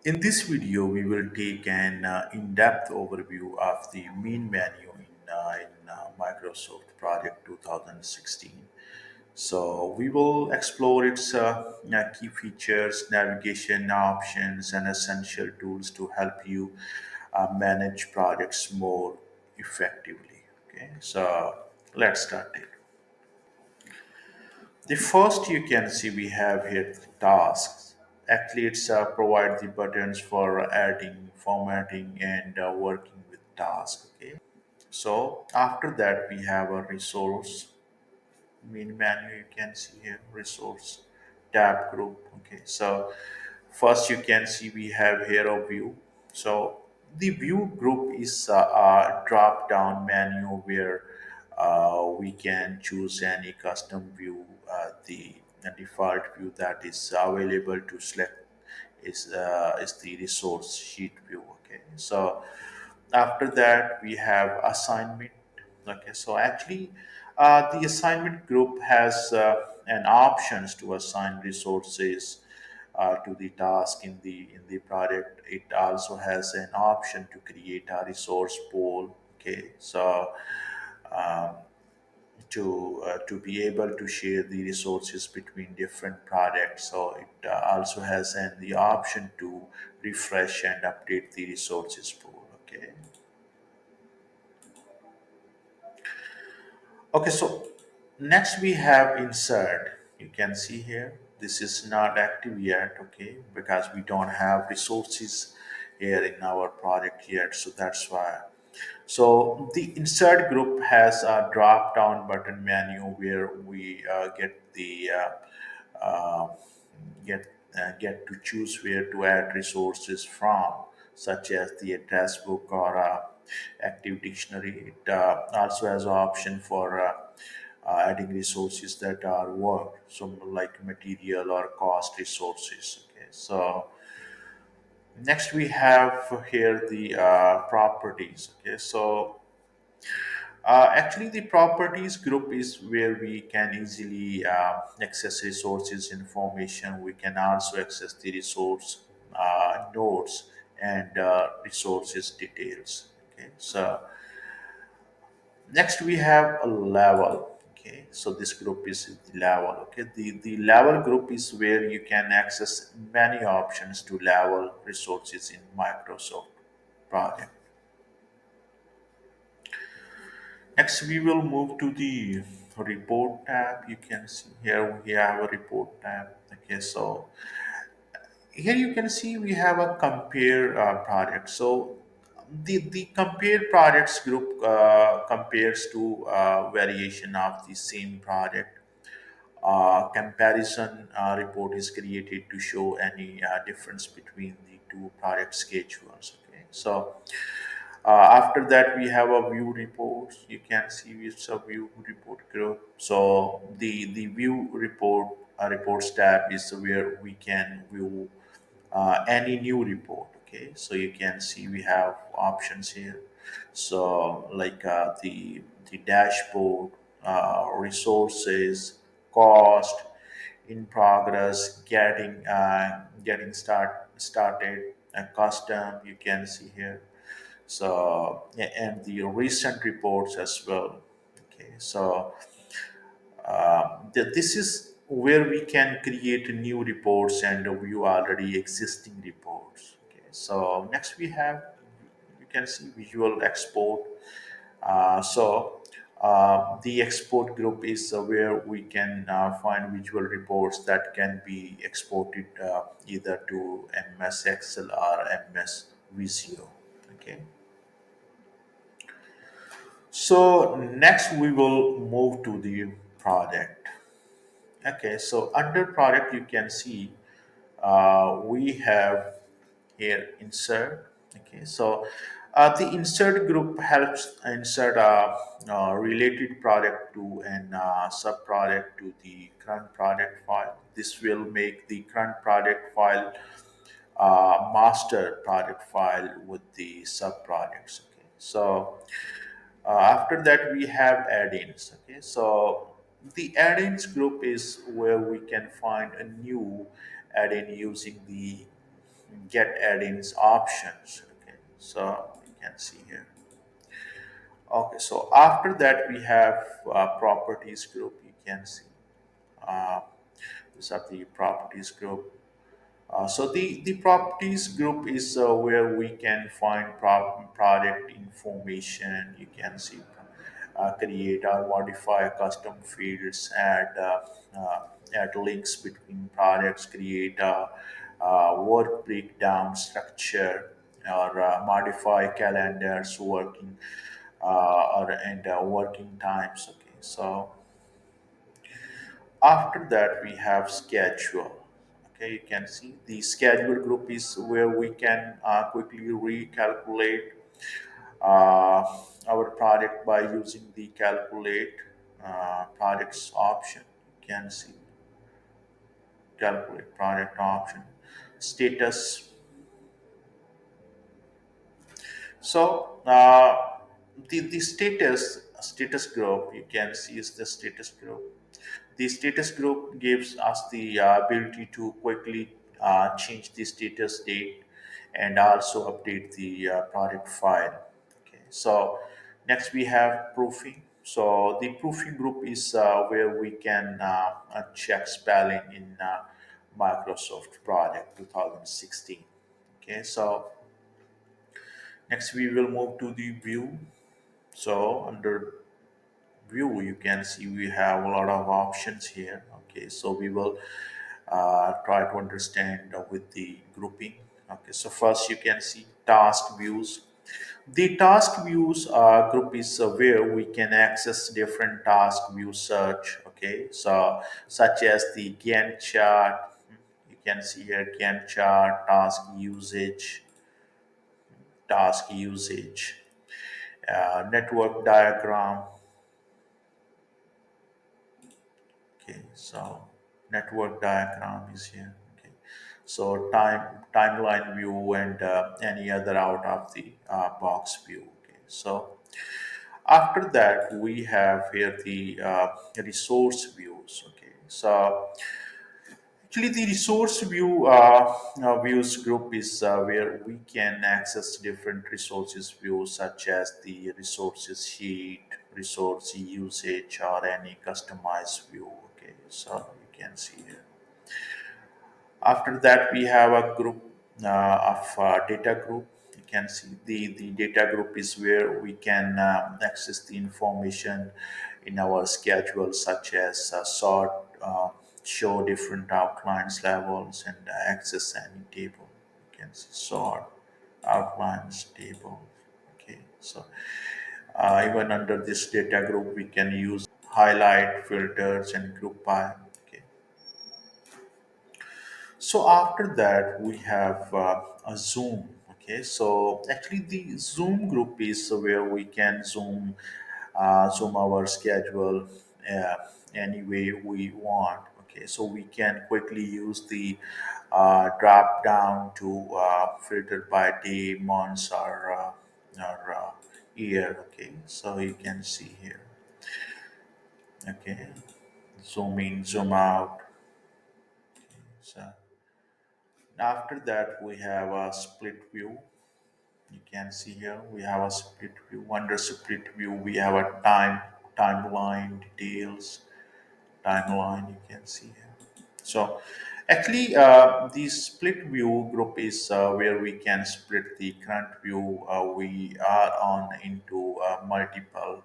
In this video, we will take an in-depth overview of the main menu in Microsoft Project 2016. So we will explore its key features, navigation options, and essential tools to help you manage projects more effectively. Okay, so let's start it. The first you can see we have here the tasks. Actually, it's provide the buttons for adding, formatting, and working with tasks. Okay. So after that, we have a resource main menu. You can see here resource tab group. Okay. So first you can see we have here a view. So the view group is a drop down menu where we can choose any custom view. The default view that is available to select is the resource sheet view. Okay, so after that we have assignment. Okay, so actually the assignment group has an options to assign resources to the task in the project. It also has an option to create a resource pool. Okay, so um, to be able to share the resources between different projects. So it also has the option to refresh and update the resources pool. Okay. Okay, so next we have insert. You can see here, this is not active yet, okay, because we don't have resources here in our project yet, so that's why. So the insert group has a drop down button menu where we uh, get to choose where to add resources from, such as the address book or active dictionary. It also has an option for adding resources that are work, so like material or cost resources. Okay, so next we have here the properties. Okay, so actually, the properties group is where we can easily access resources information. We can also access the resource nodes and resources details. Okay, so next we have a level. Okay, so this group is the level. Okay, the level group is where you can access many options to level resources in Microsoft project. Next, we will move to the report tab. You can see here we have a report tab. Okay, so here you can see we have a compare project. So the compare projects group compares to variation of the same project. Comparison report is created to show any difference between the two project schedules. Okay, so after that, we have a view report. You can see it's a view report group. So the view report reports tab is where we can view any new report. Okay, so you can see we have options here. So like the dashboard, resources, cost, in progress, getting started, and custom. You can see here, so and the recent reports as well. Okay, so this is where we can create new reports and view already existing reports. Okay, so next we have, you can see visual export. The export group is where we can find visual reports that can be exported either to MS Excel or MS Visio. Okay. So next we will move to the project. Okay, so under product you can see we have here insert. Okay, so the insert group helps insert a related product to an sub product to the current product file. This will make the current product file master product file with the sub products. Okay, so after that, we have add-ins. Okay, so the add-ins group is where we can find a new add-in using the get add-ins options. Okay, so you can see here. Okay, so after that we have properties group. You can see uh, these are the properties group. So the properties group is where we can find product information. You can see create or modify custom fields, add links between products, create a work breakdown structure, or modify calendars, working working times. Okay, so after that, we have schedule. Okay, you can see the schedule group is where we can quickly recalculate uh, our product by using the calculate products option. You can see calculate product option, status. So the status group you can see is the status group. The status group gives us the ability to quickly change the status date and also update the product file. Okay, so next we have proofing. So the proofing group is where we can check spelling in Microsoft product 2016. Okay, so next we will move to the view. So under view you can see we have a lot of options here. Okay, so we will try to understand with the grouping. Okay, so first you can see task views. The task views group is where we can access different task view search. Okay, so such as the Gantt chart. You can see here Gantt chart, task usage, network diagram. Okay, so network diagram is here. Okay, so timeline view and any other out of the box view. Okay, so after that we have here the resource views. Okay, so actually the resource views group is where we can access different resources views such as the resources sheet, resource usage, or any customized view. Okay, so you can see here. After that, we have a group of data group. You can see the data group is where we can access the information in our schedule, such as sort, show different outlines levels, and access any table. You can see sort, outlines, table. Okay, so even under this data group, we can use highlight, filters, and group by. Okay, so after that, we have a Zoom. Okay, so actually the Zoom group is where we can zoom our schedule uh, any way we want. Okay, so we can quickly use the drop down to filter by day, months, or year. Okay, so you can see here. Okay, zoom in, zoom out. So after that, we have a split view. You can see here we have a split view. Under split view, we have a timeline details. Timeline you can see here. So actually, the split view group is where we can split the current view we are on into multiple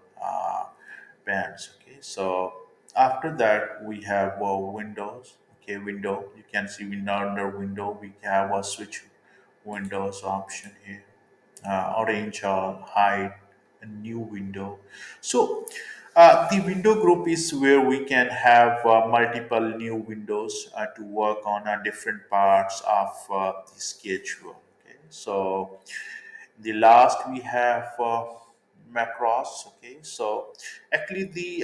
bands. Okay, so after that we have windows. Okay, window you can see window under window we have a switch windows option here, orange or hide a new window. So the window group is where we can have multiple new windows to work on different parts of the schedule. Okay, so the last we have macros. Okay, so actually the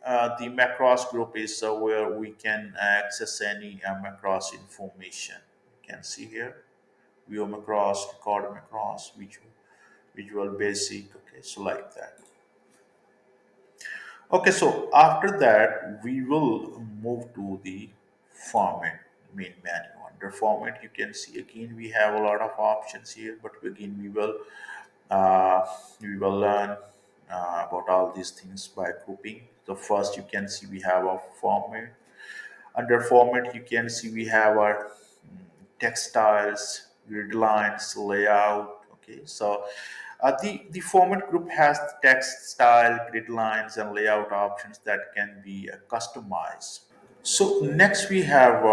macros group is where we can access any macros information. You can see here view macros, record macros, visual basic. Okay, so like that. Okay, so after that we will move to the format main menu one. Under format, you can see again we have a lot of options here, but again uh, we will learn about all these things by grouping. So first you can see we have a format. Under format, you can see we have our textiles, grid lines, layout. Okay, so the format group has the text style, grid lines, and layout options that can be customized. So next we have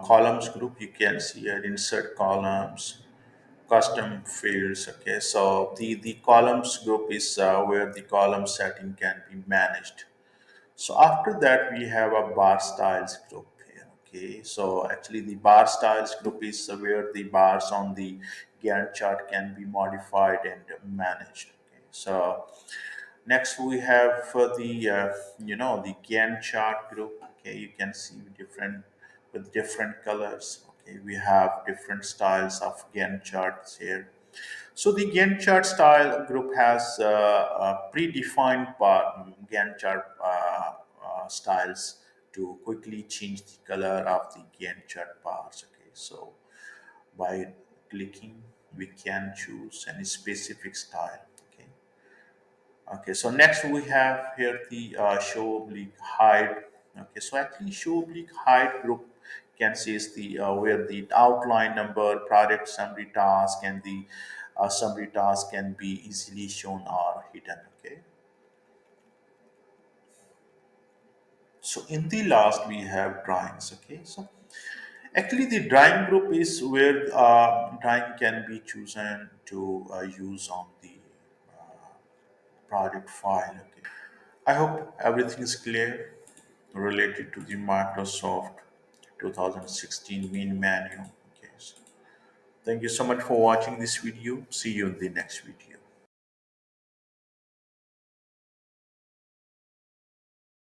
columns group. You can see here insert columns, custom fields. Okay, so the columns group is where the column setting can be managed. So after that, we have a bar styles group here. Okay, so actually the bar styles group is where the bars on the Gantt chart can be modified and managed. Okay, so next we have for the the Gantt chart group. Okay, you can see different with different colors. Okay, we have different styles of Gantt charts here. So the Gantt chart style group has predefined Gantt chart styles to quickly change the color of the Gantt chart bars. Okay, so by clicking, we can choose any specific style. Okay. Okay, so next we have here the show oblique hide. Okay, so actually show oblique hide group can see is the where the outline number, product summary task, and the summary task can be easily shown or hidden. Okay, so in the last we have drawings. Okay, so actually the drawing group is where drawing can be chosen to use on the project file. Okay, I hope everything is clear related to the Microsoft 2016 main menu. Okay, so thank you so much for watching this video. See you in the next video.